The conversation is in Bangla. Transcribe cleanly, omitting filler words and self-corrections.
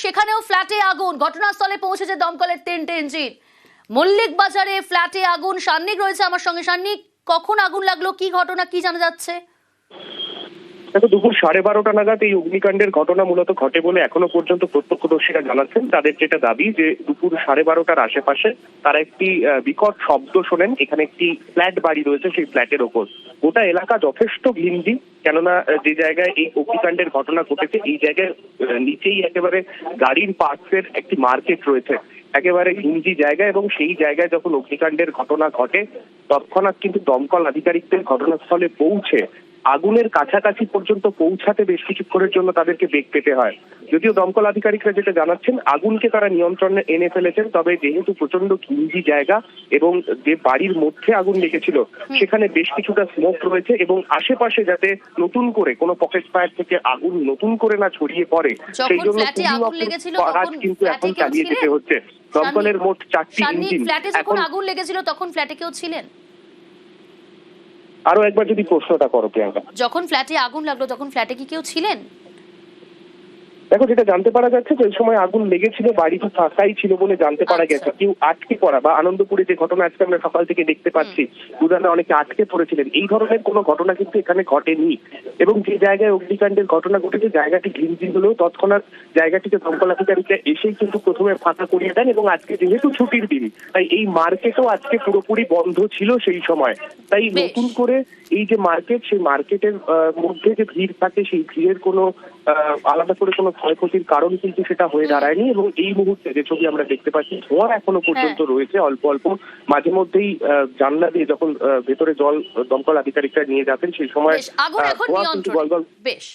সেখানেও ফ্ল্যাটে আগুন, ঘটনাস্থলে পৌঁছেছে দমকলের 3টে ইঞ্জিন। মল্লিক বাজারে ফ্ল্যাটে আগুন। সান্নিক রয়েছে আমার সঙ্গে। সান্নিক, কখন আগুন লাগলো, কি ঘটনা, কি জানা যাচ্ছে? দেখো, দুপুর 12:30 নাগাদ এই অগ্নিকাণ্ডের ঘটনা মূলত ঘটে বলে এখনো পর্যন্ত প্রত্যক্ষদর্শীরা জানাচ্ছেন। তাদের যেটা দাবি যে দুপুর 12:30টার আশেপাশে তারা একটি বিকট শব্দ শোনেন। এখানে একটি ফ্ল্যাট বাড়ি রয়েছে, সেই ফ্ল্যাটের ওপর গোটা এলাকা যথেষ্ট ঘিঞ্জি। কেননা যে জায়গায় এই অগ্নিকাণ্ডের ঘটনা ঘটেছে এই জায়গায় নিচেই একেবারে গাড়ির পার্টসের একটি মার্কেট রয়েছে, একেবারে ঘিঞ্জি জায়গা। এবং সেই জায়গায় যখন অগ্নিকাণ্ডের ঘটনা ঘটে তৎক্ষণাৎ কিন্তু দমকল আধিকারিকদের ঘটনাস্থলে পৌঁছে আগুনের কাছাকাছি পর্যন্ত পৌঁছাতে বেশ কিছুক্ষণের জন্য তাদেরকে বেগ পেতে হয়। যদিও দমকল আধিকারিকরা যেটা জানাচ্ছেন, আগুনকে তারা নিয়ন্ত্রণে এনে ফেলেছেন, তবে যেহেতু প্রচন্ড ঘিঞ্জি জায়গা এবং যে বাড়ির মধ্যে আগুন লেগেছিল সেখানে বেশ কিছুটা স্মোক রয়েছে এবং আশেপাশে যাতে নতুন করে কোনো পকেট ফায়ার থেকে আগুন নতুন করে না ছড়িয়ে পড়ে সেই জন্য কাজ কিন্তু এখন চালিয়ে যেতে হচ্ছে। দমকলের মোট 4টি ইঞ্জিন। ফ্ল্যাটে যখন আগুন লেগেছিল তখন ফ্ল্যাটে কেউ ছিলেন? আরো একবার যদি প্রশ্নটা করো প্রিয়াঙ্কা। যখন ফ্ল্যাটে আগুন লাগলো তখন ফ্ল্যাটে কি কেউ ছিলেন? দেখো, যেটা জানতে পারা যাচ্ছে যে ওই সময় আগুন লেগেছিল বাড়িটি ফাঁকাই ছিল বলে জানতে পারা গেছে। কেউ আটকে পড়া বা আনন্দপুরে যে ঘটনা আজকে আমরা সকাল থেকে দেখতে পাচ্ছি উদাহরণে অনেকে আটকে পড়েছিলেন, এই ধরনের কোনো ঘটনা কিন্তু এখানে ঘটেনি। এবং যে জায়গায় অগ্নিকাণ্ডের ঘটনা ঘটেছে জায়গাটি ঘিঞ্জি হলেও তৎক্ষণাৎ জায়গাটিকে দমকল আধিকারিকরা এসেই কিন্তু প্রথমে ফাঁকা করিয়ে দেন। এবং আজকে যেহেতু ছুটির দিন তাই এই মার্কেটও আজকে পুরোপুরি বন্ধ ছিল সেই সময়। তাই নতুন করে এই যে মার্কেট, সেই মার্কেটের মধ্যে যে ভিড় থাকে সেই ভিড়ের কোনো আলাদা করে কোনো ক্ষয়ক্ষতির কারণ কিন্তু সেটা হয়ে দাঁড়ায়নি। এবং এই মুহূর্তে যে ছবি আমরা দেখতে পাচ্ছি ধোঁয়া এখনো পর্যন্ত রয়েছে অল্প অল্প। মাঝে মধ্যেই জানলা দিয়ে যখন ভেতরে জল দমকল আধিকারিকরা নিয়ে যাচ্ছেন সেই সময় আগুন এখন নিয়ন্ত্রণে। বেশ।